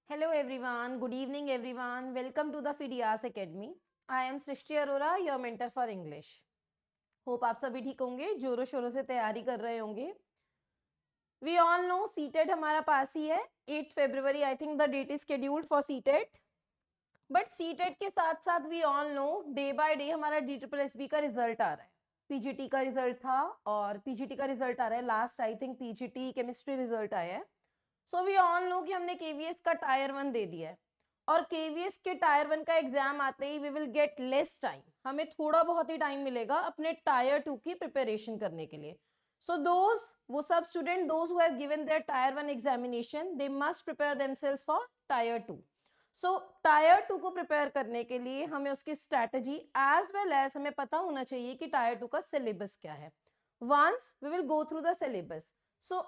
Hello everyone, good evening everyone. Welcome to the FIDIAS Academy. I am Srishti Arora, your mentor for English. Hope आप सभी ठीक होंगे, जोरों शोरों से तैयारी कर रहे होंगे. We all know CTET हमारा पास ही है. 8 February I think the date is scheduled for CTET. But CTET के साथ साथ we all know day by day हमारा DSSB का रिजल्ट आ रहा है. PGT का रिजल्ट था और PGT का रिजल्ट आ रहा है. Last I think PGT chemistry result आया है. सो वी ऑल नो कि हमने KVS का टायर 1 दे दिया है और KVS के टायर 1 का एग्जाम आते ही we will get less time. हमें थोड़ा बहुत ही टाइम मिलेगा अपने टायर 2 की प्रिपरेशन करने के लिए. सो वो सब student those who have given their tier 1 examination they must prepare themselves for tier 2. So tier 2 को प्रिपेयर करने के लिए हमें उसकी स्ट्रैटेजी एज वेल एज हमें पता होना चाहिए कि टायर 2 का सिलेबस क्या है. Once we will go through the syllabus.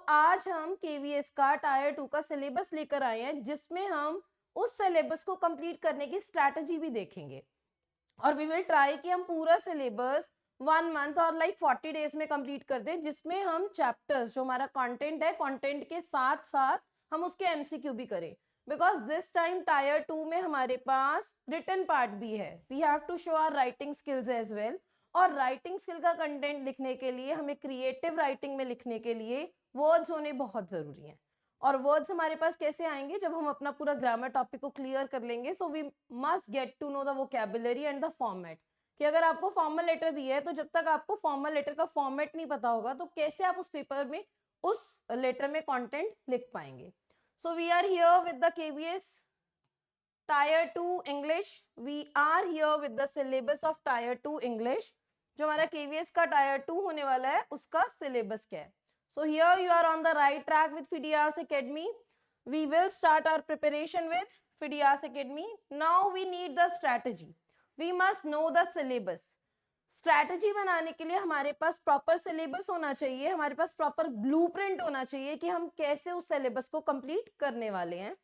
आज हम KVS का टायर 2 का सिलेबस लेकर आए हैं जिसमें हम उस सिलेबस को कंप्लीट करने की स्ट्रैटेजी भी देखेंगे और वी विल ट्राई कि हम पूरा सिलेबस 1 मंथ और 40 डेज में कंप्लीट कर दें, जिसमें हम चैप्टर्स जो हमारा कंटेंट है कंटेंट के साथ साथ हम उसके MCQ भी करें. बिकॉज दिस टाइम टायर 2 में हमारे पास रिटन पार्ट भी है. We have to show our writing skills as well. और राइटिंग स्किल का कंटेंट लिखने के लिए हमें क्रिएटिव राइटिंग में लिखने के लिए वर्ड्स होने बहुत जरूरी हैं. और वर्ड्स हमारे पास कैसे आएंगे जब हम अपना पूरा ग्रामर टॉपिक को क्लियर कर लेंगे. So we must get to know the vocabulary and the format. कि अगर आपको फॉर्मल लेटर दिया है तो जब तक आपको फॉर्मल लेटर का फॉर्मेट नहीं पता होगा तो कैसे आप उस पेपर में उस लेटर में कंटेंट लिख पाएंगे. So we are here with the KVS tier 2 English. We are here with the syllabus of tier 2 English. जो हमारा KVS का टायर 2 होने वाला है उसका सिलेबस क्या है. So here you are on the right track with FIDIAS Academy. We will start our preparation with FIDIAS Academy. Now we need the strategy. We must know the syllabus. Strategy बनाने के लिए हमारे पास proper syllabus होना चाहिए, हमारे पास proper blueprint होना चाहिए कि हम कैसे उस सिलेबस को कंप्लीट करने वाले हैं.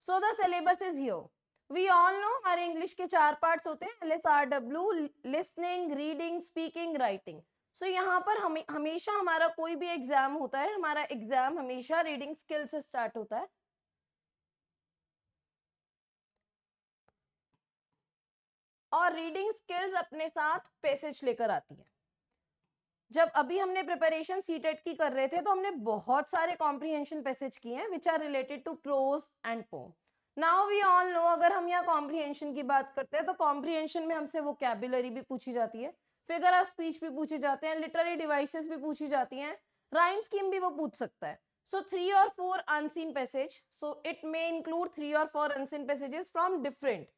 So the syllabus is here. We all know हमारे इंग्लिश के 4 पार्ट्स होते हैं, LSRW, listening, reading, speaking, writing. So यहाँ पर हमेशा हमारा कोई भी एग्जाम होता है, हमारा एग्जाम हमेशा रीडिंग स्किल से स्टार्ट होता है. और रीडिंग स्किल्स अपने साथ पैसेज लेकर आती है. जब अभी हमने प्रिपरेशन सीटेट की कर रहे थे तो हमने बहुत सारे कॉम्प्रिहेंशन पैसेज किए हैं which are related to prose and poem. Now we all know अगर हम यहाँ कॉम्प्रिहेंशन की बात करते हैं तो कॉम्प्रिहेंशन में हमसे वोकैबुलरी भी पूछी जाती है, फिगर ऑफ स्पीच भी पूछे जाते हैं, लिटरेरी डिवाइसेस भी पूछी जाती हैं, राइम स्कीम भी वो पूछ सकता है. सो 3 or 4 unseen passage. So it may include 3 or 4 unseen passages from different.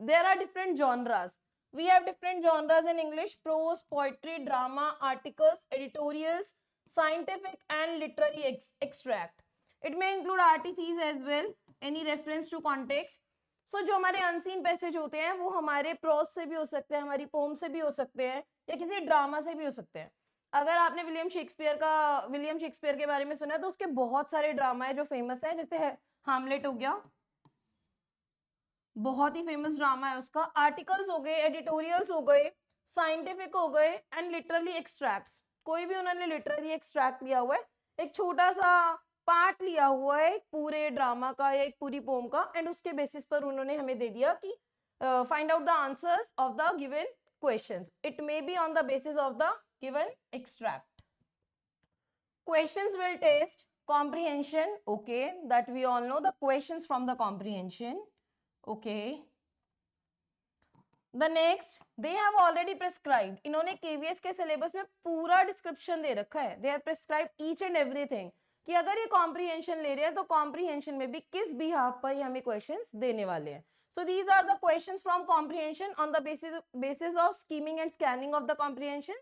There are different genres. We have different genres in English: prose, poetry, drama, articles, editorials, scientific and literary extract. It may include RTCs as well, any reference to context. So जो हमारे unseen passage होते हैं वो हमारे pros से भी हो सकते हैं, हमारी पोम से भी हो सकते हैं या किसी ड्रामा से भी हो सकते हैं. अगर आपने विलियम शेक्सपियर के बारे में सुना है तो उसके बहुत सारे ड्रामा है जो फेमस है, जैसे हैमलेट हो गया, बहुत ही फेमस ड्रामा है उसका. आर्टिकल्स हो गए, एडिटोरियल्स हो गए, साइंटिफिक हो गए एंड लिटरली एक्सट्रैक्ट्स. कोई भी उन्होंने लिटरली एक्सट्रैक्ट लिया हुआ है, एक छोटा सा पार्ट लिया हुआ है पूरे ड्रामा का या एक पूरी पोम का, एंड उसके बेसिस पर उन्होंने हमें दे दिया कि find out the answers of the given questions. It may be on the basis of the given extract. Questions will test comprehension. Okay, that we all know the questions from the comprehension. Okay. The next, they have already prescribed. इन्होंने KVS के syllabus में पूरा description दे रखा है. They have prescribed each and everything कि अगर ये comprehension ले रहे हैं तो कॉम्प्रिहेंशन में भी किस बिहाफ पर हमें क्वेश्चंस देने वाले हैं. So these are the questions from comprehension on the basis of scheming and scanning of the comprehension.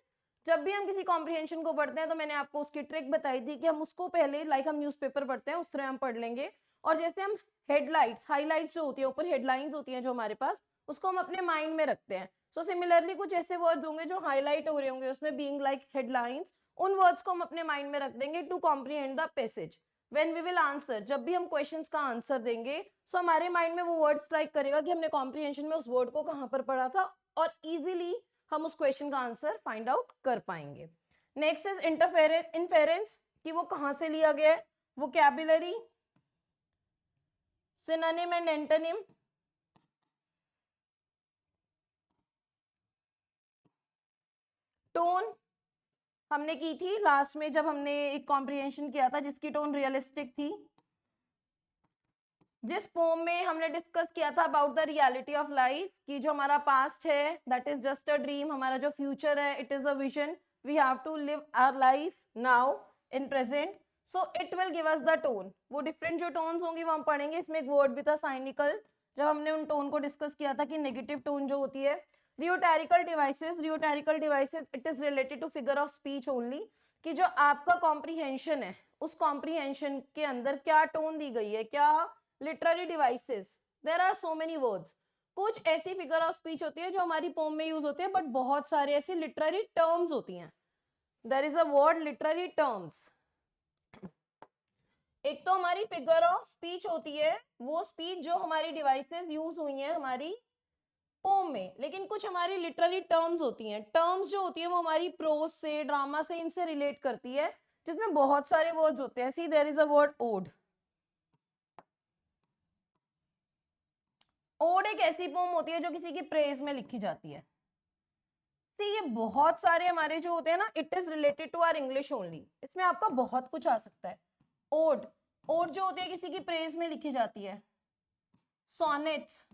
जब भी हम किसी कॉम्प्रिहेंशन को पढ़ते हैं तो मैंने आपको उसकी ट्रिक बताई थी कि हम उसको पहले हम न्यूज़पेपर पढ़ते हैं उस तरह हम पढ़ लेंगे, और जैसे हम हेडलाइट्स, हाईलाइट्स जो होती है, ऊपर हेडलाइंस होती हैं जो हमारे पास, उसको हम अपने माइंड में रखते हैं. सो सिमिलरली कुछ ऐसे वर्ड्स होंगे जो हाईलाइट हो रहे होंगे उसमें, बीइंग लाइक हेडलाइंस, उन वर्ड्स को हम अपने माइंड में रख देंगे to comprehend the passage. When we will answer, जब भी हम क्वेश्चंस का आंसर देंगे सो हमारे माइंड में वो वर्ड स्ट्राइक करेगा कि हमने कॉम्प्रिहेंशन में उस वर्ड को कहाँ पर पढ़ा था, और इजीली हम उस क्वेश्चन का आंसर फाइंड आउट कर पाएंगे. नेक्स्ट इज इन्फेरेंस, कि वो कहाँ से लिया गया है. Vocabulary, synonym and antonym. Tone हमने की थी लास्ट में जब हमने एक कॉम्प्रिहेंशन किया था जिसकी टोन रियलिस्टिक थी। जिस पोम में हमने डिस्कस किया था about the reality of life कि जो हमारा पास्ट है that is just a dream, हमारा जो फ्यूचर है it is a vision, we have to live our life now in present, so it will give us the tone. वो different जो tones होंगी वो हम पढ़ेंगे। इसमें एक वर्ड भी था साइनिकल, जब हमने उन टोन को डिस्कस किया था कि नेगेटिव टोन जो होती है। Rhetorical devices, rhetorical devices it is related to figure of speech only, कि जो आपका कॉम्प्रीहेंशन है उस कॉम्प्रीहेंशन के अंदर क्या टोन दी गई है, क्या literary devices, there are so many words. कुछ ऐसी फिगर ऑफ स्पीच होती है जो हमारी पोम में यूज होती है, बट बहुत सारे ऐसी लिटरेरी टर्म्स होती हैं। There is a word literary terms. एक तो हमारी फिगर ऑफ स्पीच होती है, वो स्पीच जो हमारी डिवाइसेस यूज हुई हैं हमारी पोम में, लेकिन कुछ हमारी लिटरेरी टर्म्स होती हैं। टर्म्स जो होती है वो हमारी प्रोज से, ड्रामा से, इनसे रिलेट करती है, जिसमें बहुत सारे वर्ड्स होते हैं। See there is a word ode. Ode एक ऐसी पोम होती है जो किसी की प्रेज में लिखी जाती है। सी ये बहुत सारे हमारे जो होते हैं ना, it is related to our English only, इसमें आपका बहुत कुछ आ सकता है। ओड, ओड जो होती है किसी की प्रेज में लिखी जाती है। सोनेट्स,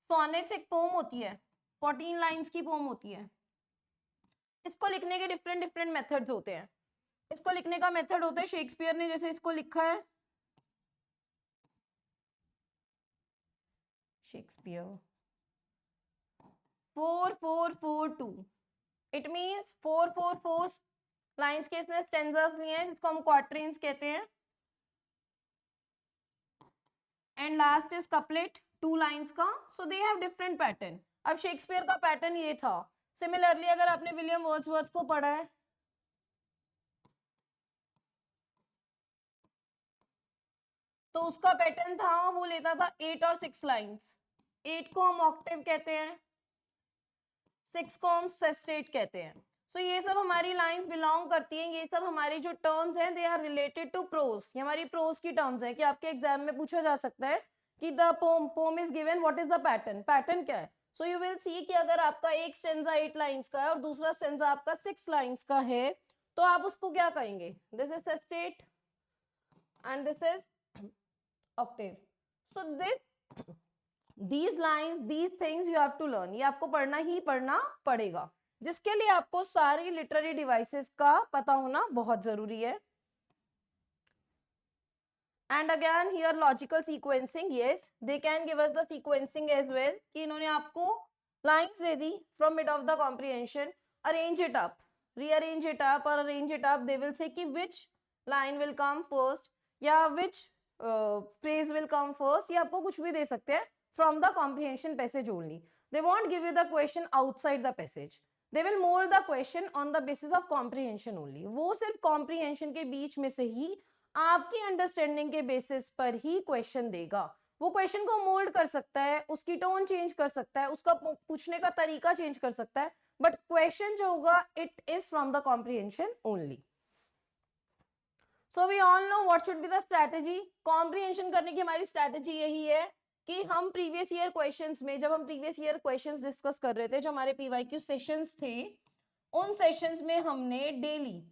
सोनेट्स एक पोम होती है, 14 लाइंस की पोम होती है। इसको लिखने के डिफरेंट डिफरेंट मेथड्स होते हैं। इसको लिखने का मेथड होता है शेक्सपियर ने जैसे इसको लिखा है, शेक्सपियर 4-4-4-2, इट मींस 4-4-4 लाइंस के इसने स्टेंजास लिए हैं जिसको हम क्वार्टरेंस कहते हैं, and last is couplet 2 lines का, सो दे हैव डिफरेंट पैटर्न। अब शेक्सपियर का पैटर्न ये था। सिमिलरली अगर आपने विलियम वर्ड्सवर्थ को पढ़ा है तो उसका पैटर्न था, वो लेता था 8 और 6 लाइंस। 8 को हम ऑक्टेव कहते हैं, 6 को हम सेस्टेट कहते हैं। सो ये सब हमारी लाइंस बिलोंग करती हैं, ये सब हमारी जो टर्म्स हैं they are related to prose. ये हमारी प्रोज की टर्म्स हैं कि आपके एग्जाम में पूछा जा सकता है कि the pome is given, what is the pattern, pattern क्या है। सो यू विल सी कि अगर आपका एक स्टेंजा 8 लाइंस का है और दूसरा स्टेंजा आपका 6 लाइंस का है तो आप उसको क्या कहेंगे, this is sestet and this is Octave. So these lines, these things you have to learn, ये आपको पढ़ना ही पढ़ना पड़ेगा, जिसके लिए आपको सारी लिटरेरी डिवाइसेस का पता होना बहुत जरूरी है। And again here logical sequencing, yes they can give us the sequencing as well, कि इन्होंने आपको लाइंस दे दी from mid of the comprehension, arrange it up, rearrange it up और arrange it up, they will say कि which line will come first या which phrase will come first, ये आपको कुछ भी दे सकते हैं from the comprehension passage only. They won't give you the question outside the passage. They will mold the question on the basis of comprehension only. वो सिर्फ comprehension के बीच में से ही आपकी अंडरस्टैंडिंग के बेसिस पर ही क्वेश्चन देगा। वो क्वेश्चन को मोल्ड कर सकता है, उसकी टोन चेंज कर सकता है, उसका पूछने का तरीका चेंज कर सकता है, बट क्वेश्चन जो होगा it is from the comprehension only. So we all know what should be the strategy. Comprehension करने की हमारी स्ट्रैटेजी यही है कि हम प्रीवियस ईयर क्वेश्चंस में, जब हम प्रीवियस ईयर क्वेश्चंस डिस्कस कर रहे थे, जो हमारे पीवाईक्यू सेशंस थे, उन सेशंस में हमने डेली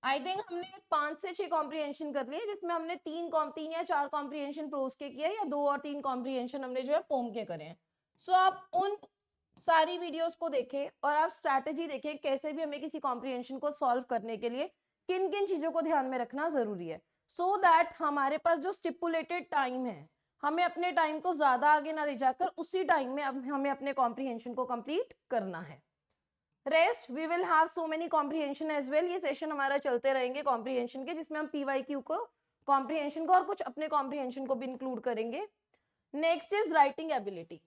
आई थिंक हमने 5 से 6 कॉम्प्रिहेंशन कर लिए, जिसमें हमने 3 या 4 कॉम्प्रिहेंशन प्रोज के किए या 2 और 3 कॉम्प्रिहेंशन हमने जो है पोम के करे हैं। सो आप उन सारी वीडियोस को देखें और आप स्ट्रैटेजी देखें कैसे भी हमें किसी कॉम्प्रिहेंशन को सॉल्व करने के लिए किन किन चीजों को ध्यान में रखना जरूरी है, सो दैट हमारे पास जो स्टिपुलेटेड टाइम है, हमें अपने टाइम को ज्यादा आगे ना ले जाकर उसी टाइम में अब हमें अपने कॉम्प्रिहेंशन को कंप्लीट करना है। Rest we will have so many comprehension as well, ये सेशन हमारा चलते रहेंगे कॉम्प्रिहेंशन के, जिसमें हम पीवाईक्यू को, कॉम्प्रिहेंशन को और कुछ अपने कॉम्प्रिहेंशन को भी इंक्लूड करेंगे। Next is writing ability.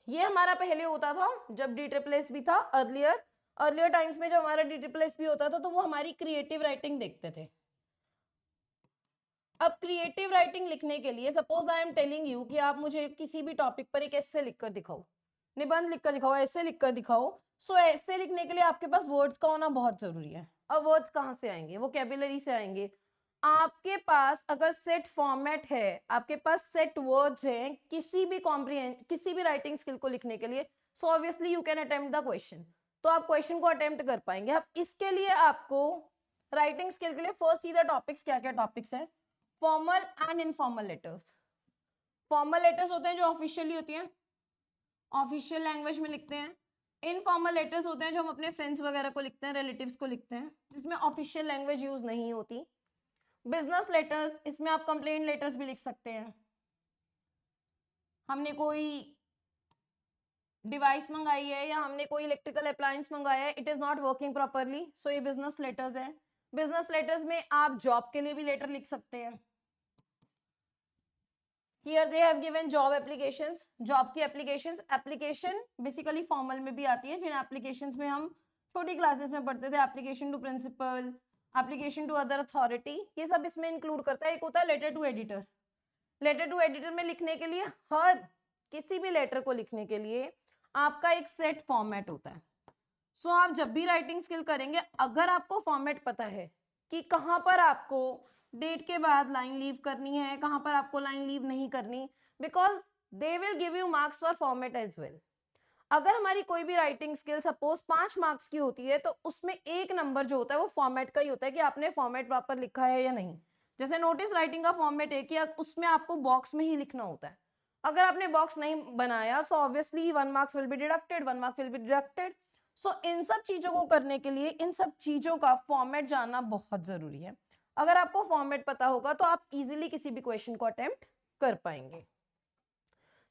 ये हमारा पहले होता था जब DSSS भी था, अर्लियर टाइम्स में जब हमारा DSSS भी होता था तो वो हमारी क्रिएटिव राइटिंग देखते थे। अब क्रिएटिव राइटिंग लिखने के लिए suppose I am telling you कि आप मुझे किसी भी टॉपिक पर एक एस्से लिखकर दिखाओ, निबंध लिखकर दिखाओ, एस्से लिखकर दिखाओ। सो एस्से लिखने के लिए आपके पास वर्ड्स का होना बहुत जरूरी है। अब वर्ड्स कहाँ से आएंगे, वोकैबुलरी से आएंगे, आपके पास अगर सेट फॉर्मेट है, आपके पास सेट वर्ड्स हैं किसी भी राइटिंग स्किल को लिखने के लिए, so obviously you can attempt the question, तो आप क्वेश्चन को अटेम्प्ट कर पाएंगे। अब इसके लिए आपको राइटिंग स्किल के लिए फर्स्ट सी द टॉपिक्स, क्या क्या टॉपिक्स हैं? Formal and informal letters. Formal letters होते हैं जो ऑफिशियली होती हैं, ऑफिशियल लैंग्वेज में लिखते हैं। इनफॉर्मल लेटर्स होते हैं जो हम अपने फ्रेंड्स वगैरह को लिखते हैं, रिलेटिव्स को लिखते हैं, जिसमें ऑफिशियल लैंग्वेज यूज नहीं होती। बिजनेस लेटर्स, इसमें आप कंप्लेंट लेटर्स भी लिख सकते हैं। हमने कोई डिवाइस मंगाई है या हमने कोई इलेक्ट्रिकल अप्लायंस मंगाया है, it is not working properly, so ये बिजनेस लेटर्स हैं। बिजनेस लेटर्स में आप जॉब के लिए भी लेटर लिख सकते हैं। Here they have given job applications, job की applications, application बेसिकली फॉर्मल में भी आती है, जिन applications में हम छोटी क्लासेस में पढ़ते थे, application to principal, application to other authority, ये सब इसमें इंक्लूड करता है। एक होता है letter to editor. Letter to editor में लिखने के लिए, हर किसी भी लेटर को लिखने के लिए आपका एक सेट फॉर्मेट होता है। सो आप जब भी राइटिंग स्किल करेंगे, अगर आपको फॉर्मेट पता है कि कहाँ पर आपको डेट के बाद लाइन लीव करनी है, कहाँ पर आपको लाइन लीव नहीं करनी, because they will give you marks for format as well. अगर हमारी कोई भी राइटिंग स्किल सपोज 5 मार्क्स की होती है, तो उसमें एक नंबर जो होता है वो फॉर्मेट का ही होता है कि आपने फॉर्मेट प्रॉपर लिखा है या नहीं। जैसे नोटिस राइटिंग का फॉर्मेट है कि उसमें आपको बॉक्स में ही लिखना होता है। अगर आपने बॉक्स नहीं बनाया, so obviously 1 marks will be deducted, 1 mark will be deducted. So इन सब चीजों को करने के लिए इन सब चीजों का फॉर्मेट जानना बहुत जरूरी है। अगर आपको फॉर्मेट पता होगा तो आप इजीली किसी भी क्वेश्चन को अटेम्प्ट कर पाएंगे।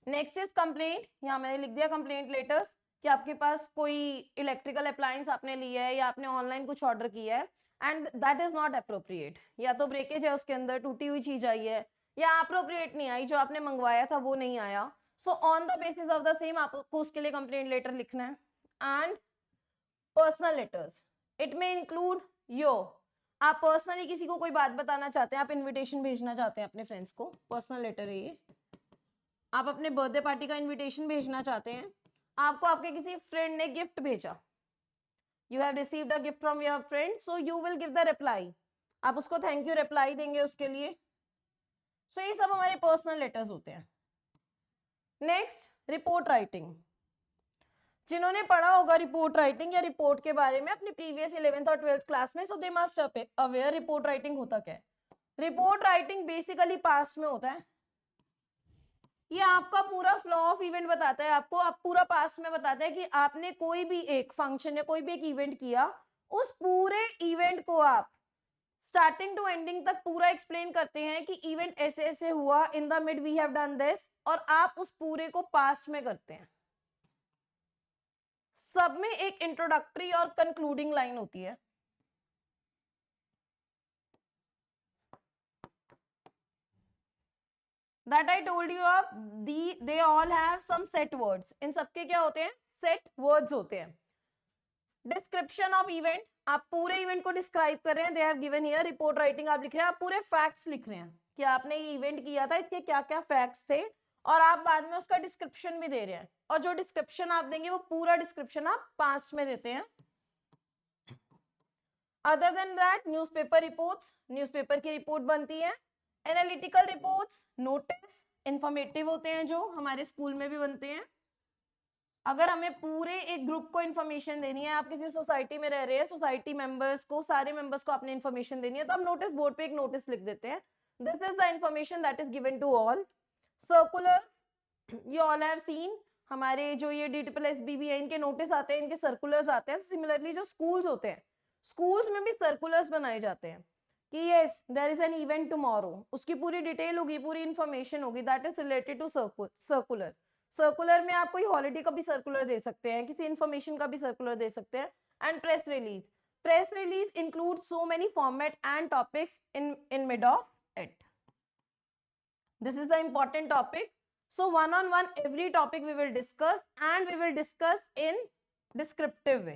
Next is complaint. यहाँ मैंने लिख दिया कंप्लेंट लेटर्स, कि आपके पास कोई इलेक्ट्रिकल अप्लायंस आपने लिया है या आपने ऑनलाइन कुछ ऑर्डर किया है and that is not appropriate, या तो ब्रेकेज है उसके अंदर, टूटी हुई चीज आई है, या अप्रोप्रिएट नहीं आई, जो आपने मंगवाया था वो नहीं आया, so on the basis of the same आपको उसके लिए कंप्लेंट लेटर लिखना है। एंड पर्सनल लेटर्स, इट में इंक्लूड आप पर्सनली किसी को कोई बात बताना चाहते हैं, आप इनविटेशन भेजना चाहते हैं अपने फ्रेंड्स को, पर्सनल लेटर है ये। आप अपने बर्थडे पार्टी का इनविटेशन भेजना चाहते हैं, आपको आपके किसी फ्रेंड ने गिफ्ट भेजा, you have received a gift from your friend, so you will give the reply, आप उसको थैंक यू रिप्लाई देंगे उसके लिए। सो ये सब हमारे पर्सनल लेटर्स होते हैं। Next, report writing. जिन्होंने पढ़ा होगा रिपोर्ट राइटिंग या रिपोर्ट के बारे में अपनी प्रीवियस 11th और 12th क्लास में, so they must aware report writing होता क्या है। रिपोर्ट राइटिंग बेसिकली पास्ट में होता है, ये आपका पूरा फ्लो ऑफ इवेंट बताता है आपको, आप पूरा पास्ट में बताता है कि आपने कोई भी एक फंक्शन या कोई भी एक इवेंट किया, उस पूरे इवेंट को आप स्टार्टिंग टू एंडिंग तक पूरा एक्सप्लेन करते हैं कि इवेंट ऐसे ऐसे हुआ, in the mid we have done this, और आप उस पूरे को पास्ट में करते हैं। सब में एक इंट्रोडक्टरी और कंक्लूडिंग लाइन होती है। That I told you of, they all have some set words. इन सबके क्या होते हैं? Set words होते हैं। Description of event, आप पूरे इवेंट को डिस्क्राइब कर रहे हैं, they have given here। Report writing आप लिख रहे हैं, आप पूरे फैक्ट्स लिख रहे हैं कि आपने ये इवेंट किया था, इसके क्या क्या फैक्ट्स थे, और आप बाद में उसका डिस्क्रिप्शन भी दे रहे हैं, और जो डिस्क्रिप्शन आप देंगे वो पूरा डिस्क्रिप्शन आप पास्ट में देते हैं। Other than that, newspaper reports, newspaper की रिपोर्ट बनती है। एनालिटिकल रिपोर्ट्स, नोटिस इंफॉर्मेटिव होते हैं जो हमारे स्कूल में भी बनते हैं। अगर हमें पूरे एक ग्रुप को इन्फॉर्मेशन देनी है, आप किसी सोसाइटी में रह रहे हैं, सोसाइटी मेंबर्स को, सारे मेंबर्स को आपने इन्फॉर्मेशन देनी है, तो आप नोटिस बोर्ड पे एक नोटिस लिख देते हैं, this is the information that is given to all. Circular, you all have seen, हमारे जो ये DSSB है, इनके नोटिस आते हैं, इनके सर्कुलर्स आते हैं। सिमिलरली जो स्कूल्स होते हैं, स्कूल्स में भी सर्कुलर्स बनाए जाते हैं कि yes there is an event tomorrow, उसकी पूरी डिटेल होगी, पूरी इंफॉर्मेशन होगी, that is related to circular. Circular में आप कोई हॉलिडे का भी सर्कुलर दे सकते हैं, किसी इंफॉर्मेशन का भी सर्कुलर दे सकते हैं। And press release, press release include so many format and topics in mid of it. This is the important topic. So one on one every topic we will discuss, and we will discuss in descriptive way,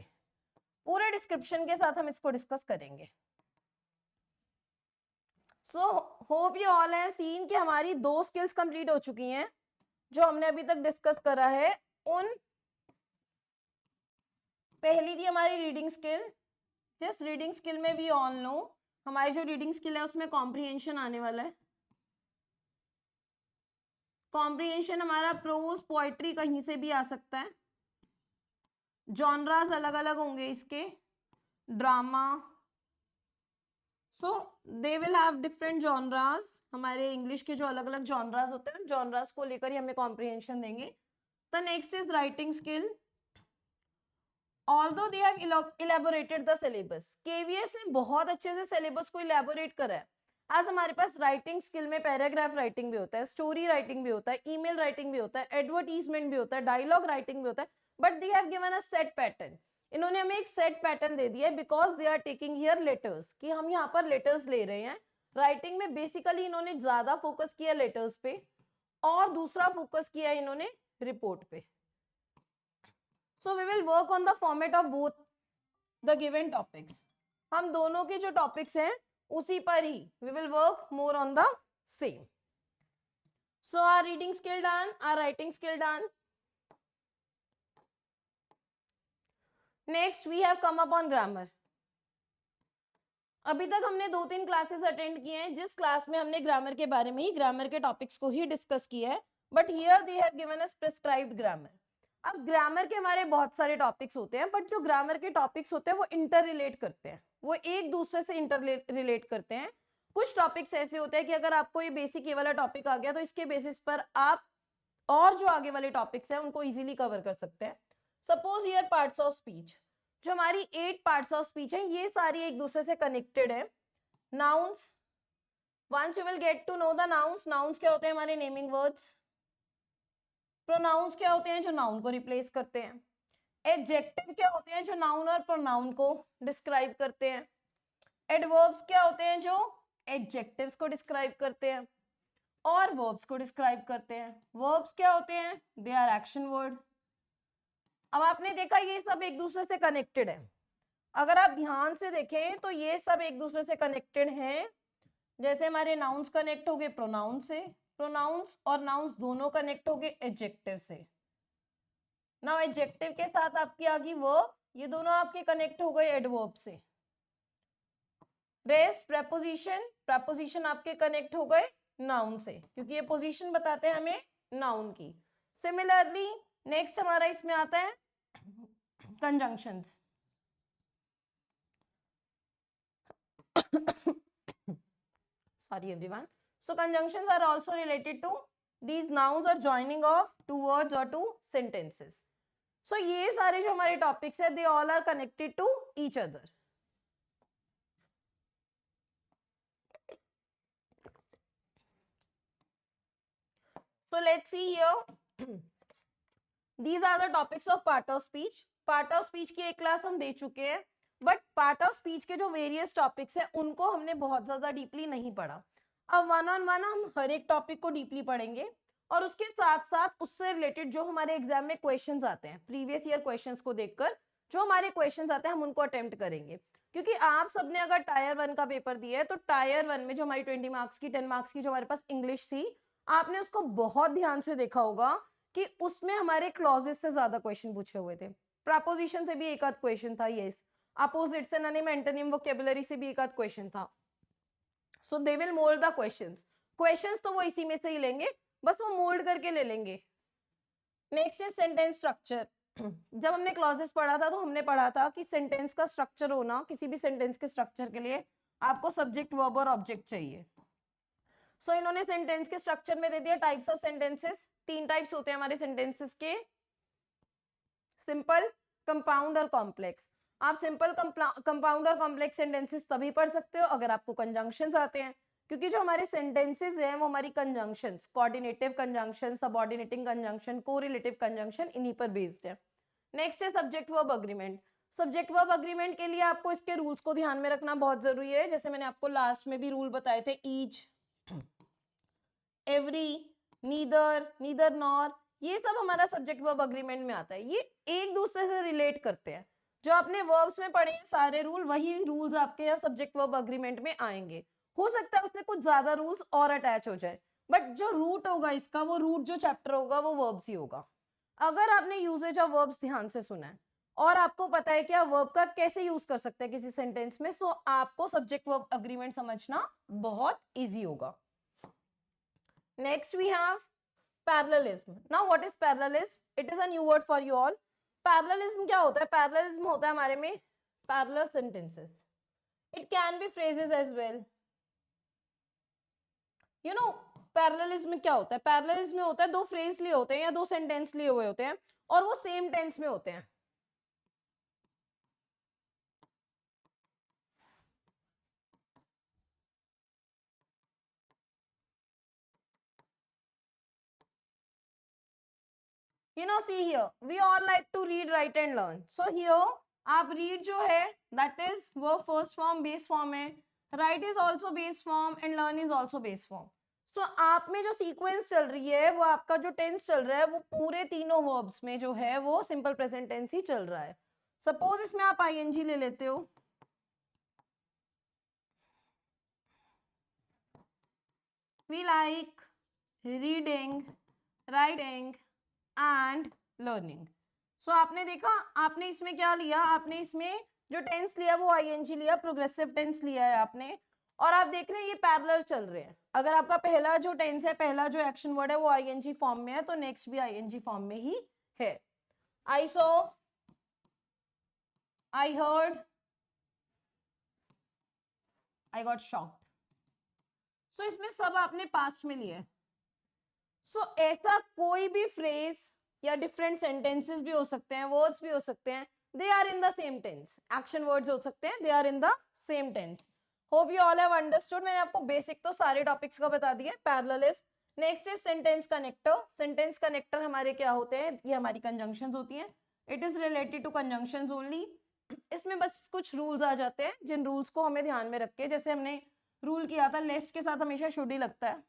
पूरे description के साथ हम इसको discuss करेंगे। So hope you all have seen कि हमारी 2 skills complete हो चुकी हैं जो हमने अभी तक डिस्कस करा है। उन पहली थी हमारी रीडिंग स्किल, जिस रीडिंग स्किल में वी ऑल नो हमारी जो रीडिंग स्किल है उसमें कॉम्प्रिहेंशन आने वाला है। कॉम्प्रिहेंशन हमारा प्रोज पोएट्री कहीं से भी आ सकता है, जॉनरास अलग अलग होंगे इसके, drama, so they will have different genres. हमारे इंग्लिश के जो अलग अलग जॉनरास होते हैं, जॉनरास को लेकर ही हमें कॉम्प्रिहेंशन देंगे। The next is writing skill. Although they have elaborated the syllabus, KVS ने बहुत अच्छे से सिलेबस को इलेबोरेट करा है। आज हमारे पास राइटिंग स्किल में पैराग्राफ राइटिंग भी होता है, स्टोरी राइटिंग भी होता है, ईमेल राइटिंग भी होता है, एडवर्टीजमेंट भी होता है, डायलॉग राइटिंग भी होता है, but they have given a set pattern. इन्होंने हमें एक सेट पैटर्न दे दिया है because they are taking here letters, कि हम यहाँ पर लेटर्स ले रहे हैं। राइटिंग में बेसिकली इन्होंने ज्यादा फोकस किया लेटर्स पे, और दूसरा फोकस किया इन्होंने रिपोर्ट पे। So we will work on the format of both the given topics. हम दोनों के जो टॉपिक्स हैं उसी पर ही we will work more on the same. So our reading skill done, our writing skill done. Next we have come up on grammar. अभी तक हमने 2-3 क्लासेस अटेंड किए हैं जिस क्लास में हमने ग्रामर के बारे में ही, ग्रामर के टॉपिक्स को ही डिस्कस किया है, but here they have given us prescribed grammar. अब ग्रामर के हमारे बहुत सारे टॉपिक्स होते हैं, बट जो ग्रामर के टॉपिक्स होते हैं वो इंटर रिलेट करते हैं, वो एक दूसरे से इंटर रिलेट करते हैं। कुछ टॉपिक्स ऐसे होते हैं कि अगर आपको ये बेसिक ये वाला टॉपिक आ गया तो इसके बेसिस पर आप और जो आगे वाले टॉपिक्स हैं उनको इजीली कवर कर सकते हैं। Suppose here parts of speech, जो हमारी 8 पार्ट्स ऑफ स्पीच है ये सारी एक दूसरे से कनेक्टेड है। Nouns, once you will get to know the nouns, nouns क्या होते हैं हमारे नेमिंग वर्ड्स। प्रोनाउंस क्या होते हैं जो नाउन को रिप्लेस करते हैं। एडजेक्टिव क्या होते हैं जो नाउन और प्रोनाउन को डिस्क्राइब करते हैं। एडवर्ब्स क्या होते हैं जो एडजेक्टिव्स को डिस्क्राइब करते हैं और वर्ब्स को डिस्क्राइब करते हैं। वर्ब्स क्या होते हैं, दे आर एक्शन वर्ड। अब आपने देखा ये सब एक दूसरे से कनेक्टेड है, अगर आप ध्यान से देखें तो ये सब एक दूसरे से कनेक्टेड हैं। जैसे हमारे नाउन्स कनेक्ट हो गए प्रोनाउन से, प्रोनाउंस और नाउन्स दोनों कनेक्ट हो गए एडजेक्टिव से। नाउ एडजेक्टिव के साथ आपकी आ गई वर्ब, ये दोनों आपके कनेक्ट हो गए एडवर्ब से। रेस्ट प्रेपोजिशन, प्रेपोजिशन आपके कनेक्ट हो गए नाउन से, क्योंकि ये पोजीशन बताते हैं हमें नाउन की। सिमिलरली नेक्स्ट हमारा इसमें आता है conjunctions. Sorry everyone. So conjunctions are also related to these nouns or joining of two words or two sentences. So ये सारे जो हमारे topics है they all are connected to each other. So let's see here. These are the topics of part of speech. Part of speech की एक class हम दे चुके हैं, बट पार्ट ऑफ स्पीच के जो वेरियस टॉपिक्स हैं उनको हमने बहुत ज्यादा डीपली नहीं पढ़ा। अब वन ऑन वन हम हर एक टॉपिक को डीपली पढ़ेंगे और उसके साथ साथ उससे रिलेटेड जो हमारे एग्जाम में क्वेश्चंस आते हैं, प्रीवियस ईयर क्वेश्चंस को देखकर जो हमारे क्वेश्चंस आते हैं हम उनको अटेम्प्ट करेंगे। क्योंकि आप सबने अगर टायर 1 का पेपर दिया है तो टायर 1 में जो हमारी 20 मार्क्स की 10 मार्क्स की जो हमारे पास इंग्लिश थी, आपने उसको बहुत ध्यान से देखा होगा कि उसमें हमारे क्लॉजेस से ज्यादा क्वेश्चन पूछे हुए थे। प्रपोजिशन से भी एक आध क्वेश्चन था, yes. Opposite synonym antonym vocabulary से भी एक आध क्वेश्चन था। So they will mould the questions तो वो इसी में से ही लेंगे, बस वो मोल्ड करके ले लेंगे। Next is sentence structure. जब हमने क्लॉजेस पढ़ा था तो हमने पढ़ा था कि सेंटेंस का स्ट्रक्चर होना, किसी भी सेंटेंस के स्ट्रक्चर के लिए आपको सब्जेक्ट वर्ब और ऑब्जेक्ट चाहिए। सो इन्होंने सेंटेंस के स्ट्रक्चर में दे दिया टाइप्स ऑफ सेंटेंसेस। 3 टाइप्स होते हैं हमारे सेंटेंसेस के, सिंपल, कंपाउंड और कॉम्प्लेक्स। आप सिंपल, कंपाउंड और कॉम्प्लेक्स सेंटेंसेस तभी पढ़ सकते हो अगर आपको कंजंक्शंस आते हैं, क्योंकि जो हमारे सेंटेंसेस हैं वो हमारी conjunctions, coordinative conjunction, subordinating conjunction, correlative conjunction, इन्हीं पर बेस्ड है। नेक्स्ट है subject verb agreement. Subject verb agreement के लिए आपको इसके रूल्स को ध्यान में रखना बहुत जरूरी है। जैसे मैंने आपको लास्ट में भी रूल बताए थे, each, every, neither, neither nor, ये सब हमारा सब्जेक्ट वर्ब अग्रीमेंट में आता है। ये एक दूसरे से रिलेट करते हैं। जो आपने वर्ब्स में पढ़े हैं सारे रूल, वही रूल्स आपके यहाँ सब्जेक्ट वर्ब अग्रीमेंट में आएंगे। हो सकता है उसमें कुछ ज्यादा रूल्स और अटैच हो जाए, बट जो रूट होगा इसका, वो रूट जो चैप्टर होगा वो वर्ब्स ही होगा। अगर आपने यूजेज ऑफ वर्ब्स ध्यान से सुना है और आपको पता है क्या वर्ब का कैसे यूज कर सकते हैं किसी सेंटेंस में, सो आपको सब्जेक्ट वर्ब अग्रीमेंट समझना बहुत इजी होगा। Next we have parallelism. Now what is parallelism? It is a new word for you all. Parallelism क्या होता है? पैरेललिज्म होता है हमारे में parallel sentences. It can be phrases as well. You know parallelism में क्या होता है? पैरेललिज्म में होता है दो फ्रेज लिए होते हैं या दो सेंटेंस लिए हुए होते हैं और वो सेम टेंस में होते हैं। You know, see here, we all like to read, write and learn. So here, आप read जो है, that is verb first form, base form है. Write is also base form and learn is also base form. So आप में जो sequence चल रही है, वो आपका जो tense चल रहा है, वो पूरे तीनों verbs में जो है, वो simple present tense ही चल रहा है. Suppose इसमें आप ing ले लेते हो. We like reading, writing and learning. So आपने देखा, आपने इसमें क्या लिया? आपने इसमें जो टेंस लिया वो आईएनजी लिया, प्रोग्रेसिव टेंस लिया है आपने, और आप देख रहे हैं ये पैरेलल चल रहे हैं। अगर आपका पहला जो टेंस है, पहला जो एक्शन वर्ड है वो आईएनजी फॉर्म में है, तो नेक्स्ट भी आईएनजी फॉर्म में ही है। I saw, I heard, I got shocked. So इसमें सब आपने पास्ट में लिया है। सो ऐसा कोई भी फ्रेज या डिफरेंट सेंटेंसेस भी हो सकते हैं, वर्ड्स भी हो सकते हैं, they are in the same tense. Action words हो सकते हैं, they are in the same tense. Hope you all have understood. मैंने आपको बेसिक तो सारे टॉपिक्स का बता दिया। Parallelism. Next is sentence connector. Sentence connector हमारे क्या होते हैं? ये हमारी कंजंक्शंस होती हैं। It is related to conjunctions only. इसमें बस कुछ रूल्स आ जाते हैं जिन रूल्स को हमें ध्यान में रख के, जैसे हमने रूल किया था लेस्ट के साथ हमेशा शुड ही लगता है।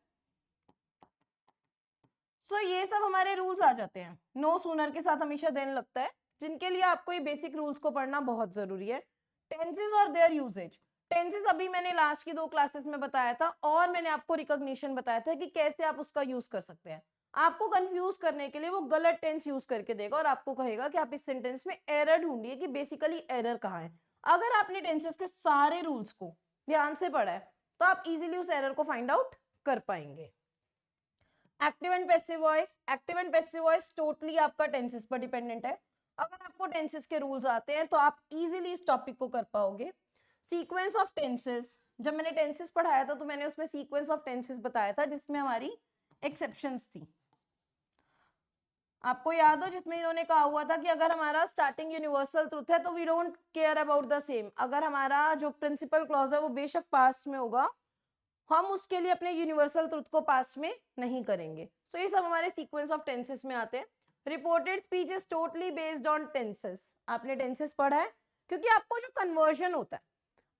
सो ये सब हमारे रूल्स आ जाते हैं। नो सूनर के साथ हमेशा देन लगता है, जिनके लिए आपको ये बेसिक रूल्स को पढ़ना बहुत जरूरी है। टेंसेस और देयर यूजेज। टेंसेस अभी मैंने लास्ट की 2 क्लासेस में बताया था, और मैंने आपको रिकॉग्निशन बताया था कि कैसे आप उसका यूज कर सकते हैं। आपको कंफ्यूज करने के लिए वो गलत टेंस यूज करके देगा और आपको कहेगा कि आप इस सेंटेंस में एरर ढूंढिए कि बेसिकली एरर कहाँ है। अगर आपने टेंसेस के सारे रूल्स को ध्यान से पढ़ा है तो आप इजीली उस एरर को फाइंड आउट कर पाएंगे। Active and passive voice. Active and passive voice totally आपका टेंसेस पर डिपेंडेंट है। अगर आपको टेंसेस के रूल्स आते हैं तो आप इजीली इस टॉपिक को कर पाओगे। Sequence of tenses. जब मैंने टेंसेस पढ़ाया था तो मैंने उसमें सीक्वेंस ऑफ टेंसेस बताया था, जिसमें हमारी एक्सेप्शंस थी। आपको याद हो जिसमें इन्होंने कहा हुआ था कि अगर हमारा स्टार्टिंग यूनिवर्सल ट्रुथ है तो we don't care about the same. अगर हमारा जो प्रिंसिपल क्लॉज है वो बेशक पास्ट में होगा, हम उसके लिए अपने यूनिवर्सल ट्रुथ को पास्ट में नहीं करेंगे। सो ये सब हमारे सीक्वेंस ऑफ टेंसेस में आते हैं। Reported speech is totally based on tenses. आपने टेंसेस पढ़ा है, क्योंकि आपको जो कन्वर्जन होता है,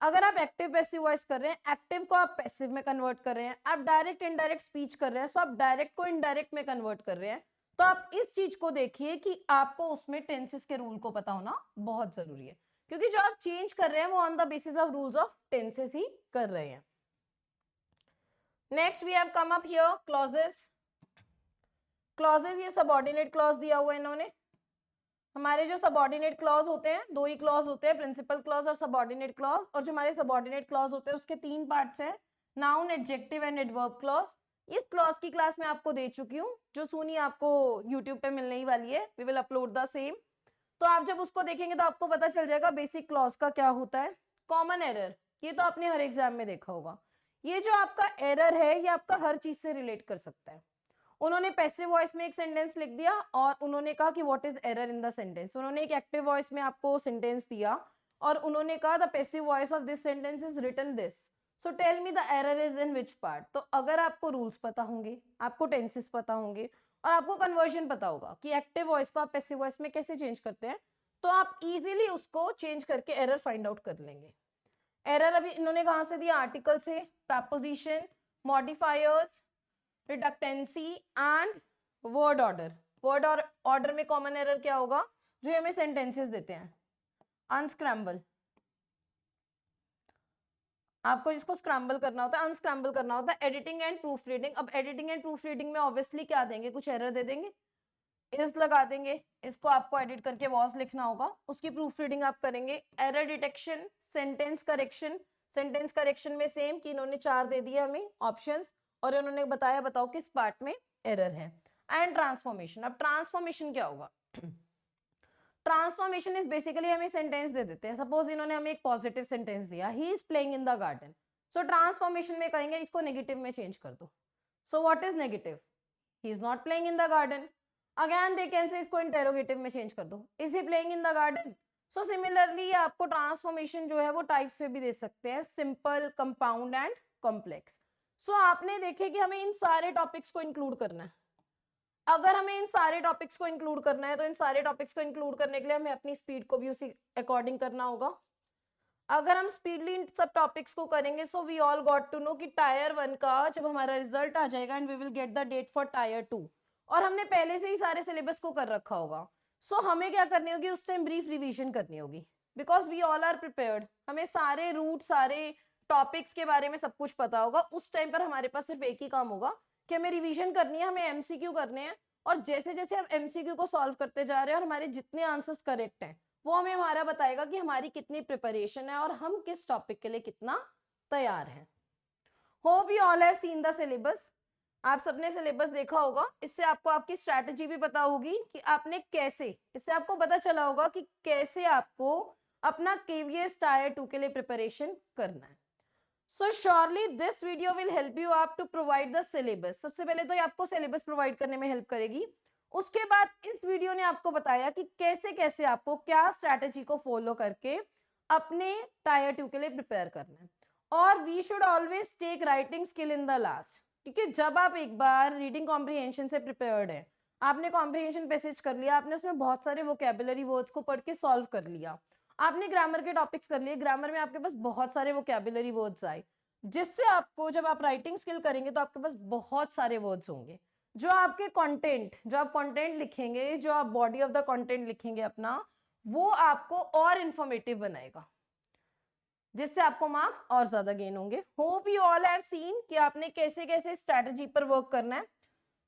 अगर आप एक्टिव पैसिव वॉइस कर रहे हैं, एक्टिव को आप पैसिव में कन्वर्ट कर रहे हैं, आप डायरेक्ट इनडायरेक्ट स्पीच कर रहे हैं, सो आप डायरेक्ट को इनडायरेक्ट में कन्वर्ट कर रहे हैं, तो आप इस चीज को देखिए कि आपको उसमें टेंसेस के रूल को पता होना बहुत जरूरी है, क्योंकि जो आप चेंज कर रहे हैं वो on the basis of rules of tenses ही कर रहे हैं। Next we have come up here clauses. Clauses, ये सबऑर्डिनेट क्लॉज दिया हुआ है इन्होंने। हमारे जो सबऑर्डिनेट क्लॉज होते हैं, 2 ही क्लॉज होते हैं, प्रिंसिपल क्लॉज और सबऑर्डिनेट क्लॉज। और जो हमारे सबऑर्डिनेट क्लॉज होते हैं उसके 3 पार्ट्स हैं, noun, adjective and adverb clause. इस क्लॉज की क्लास में आपको दे चुकी हूँ, जो सुनी आपको यूट्यूब पे मिलने ही वाली है। We will upload the same. तो आप जब उसको देखेंगे तो आपको पता चल जाएगा बेसिक क्लॉज का क्या होता है। कॉमन एरर, ये तो आपने हर एग्जाम में देखा होगा। ये जो आपका एरर है ये आपका हर चीज से रिलेट कर सकता है। उन्होंने पैसिव वॉइस में एक सेंटेंस लिख दिया और उन्होंने कहा कि what is error in the sentence. उन्होंने एक एक्टिव वॉइस में आपको सेंटेंस दिया और उन्होंने कहा the passive voice of this sentence is written this, so tell me the error is in which part. तो अगर आपको रूल्स पता होंगे, आपको टेंसेस पता होंगे और आपको कन्वर्जन पता होगा कि एक्टिव वॉइस को आप पैसिव वॉइस में कैसे चेंज करते हैं, तो आप इजीली उसको चेंज करके एरर फाइंड आउट कर लेंगे। एरर अभी इन्होंने कहां से दिया? आर्टिकल से, preposition, modifiers, redundancy and word order. Word और ऑर्डर में कॉमन एरर क्या होगा? जो हमें सेंटेंसेस देते हैं, अनस्क्रैम्बल। आपको जिसको स्क्रैम्बल करना होता है, अनस्क्रैम्बल करना होता है। Editing and proof reading. अब एडिटिंग एंड प्रूफ रीडिंग में ऑब्वियसली क्या देंगे? कुछ एरर दे देंगे। इस लगा देंगे, इसको आपको एडिट करके वॉज लिखना होगा, उसकी प्रूफ रीडिंग आप करेंगे। Error detection, sentence correction, sentence correction में सेम कि इन्होंने 4 दे दिए हमें ऑप्शंस और इन्होंने बताया बताओ किस पार्ट में एरर है। एंड ट्रांसफॉर्मेशन, अब ट्रांसफॉर्मेशन क्या होगा? ट्रांसफॉर्मेशन इज बेसिकली हमें सेंटेंस दे देते हैं, सपोज इन्होंने हमें एक पॉजिटिव सेंटेंस दिया, he is playing in the garden, so transformation में कहेंगे इसको नेगेटिव में चेंज कर दो। So what is negative? He is not playing in the garden. Again they can say इसको इंटेरोगेटिव में चेंज कर दो, is he playing in the garden. So similarly आपको ट्रांसफॉर्मेशन जो है वो टाइप्स में भी दे सकते हैं, सिंपल, कंपाउंड एंड कॉम्प्लेक्स। सो आपने देखे कि हमें इन सारे टॉपिक्स को इंक्लूड करना है। अगर हमें इन सारे टॉपिक्स को इंक्लूड करना है तो इन सारे टॉपिक्स को इंक्लूड करने के लिए हमें अपनी स्पीड को भी उसी अकॉर्डिंग करना होगा। अगर हम स्पीडली इन सब टॉपिक्स को करेंगे, so we all got to know कि टायर 1 का जब हमारा रिजल्ट आ जाएगा and we will get the date for tier 2, और हमने पहले से ही सारे सिलेबस को कर रखा होगा। सो हमें क्या करनी होगी उस टाइम? ब्रीफ रिवीजन करनी होगी, because we all are prepared. हमें सारे रूट, सारे टॉपिक्स के बारे में सब कुछ पता होगा। उस टाइम पर हमारे पास सिर्फ एक ही काम होगा कि हमें रिवीजन करनी है, हमें एमसीक्यू करने हैं, और जैसे जैसे हम एमसीक्यू को सॉल्व करते जा रहे हैं और हमारे जितने आंसर्स करेक्ट हैं वो हमें हमारा बताएगा कि हमारी कितनी प्रिपरेशन है और हम किस टॉपिक के लिए कितना तैयार हैं। Hope you all have seen the syllabus. आप सबने सिलेबस देखा होगा, इससे आपको आपकी स्ट्रैटेजी भी पता होगी कि आपने कैसे, इससे आपको पता चला होगा कि कैसे आपको अपना केवीएस टायर 2 के लिए प्रिपरेशन करना है। सो surely this video will help you आप टू प्रोवाइड द सिलेबस। सबसे पहले तो ये आपको सिलेबस प्रोवाइड करने में हेल्प करेगी। उसके बाद इस वीडियो ने आपको बताया कि कैसे कैसे आपको क्या स्ट्रैटेजी को फॉलो करके अपने टायर 2 के लिए प्रिपेयर करना है। और we should always take writing skill in the last, क्योंकि जब आप एक बार रीडिंग कॉम्प्रिहेंशन से प्रिपेयर्ड है, आपने कॉम्प्रिहेंशन पैसेज कर लिया, आपने उसमें बहुत सारे वोकैबुलरी वर्ड्स को पढ़ के सॉल्व कर लिया, आपने ग्रामर के टॉपिक्स कर लिए, ग्रामर में आपके पास बहुत सारे वोकैबुलरी वर्ड्स आए, जिससे आपको जब आप राइटिंग स्किल करेंगे तो आपके पास बहुत सारे वर्ड्स होंगे जो आपके कंटेंट, जो आप कंटेंट लिखेंगे, जो आप बॉडी ऑफ द कंटेंट लिखेंगे अपना, वो आपको और इंफॉर्मेटिव बनाएगा, जिससे आपको मार्क्स और ज्यादा गेन होंगे। Hope you all have scene कि आपने कैसे कैसे स्ट्रैटेजी पर वर्क करना है।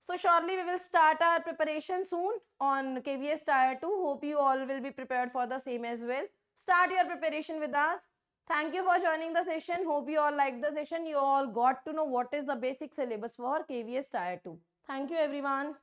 So surely we will start our preparation soon on KVS Tier 2. Hope you all will be prepared for the same as well. Start your preparation with us. Thank you for joining the session. Hope you all liked the session. You all got to know what is the basic syllabus for KVS Tier 2. Thank you everyone.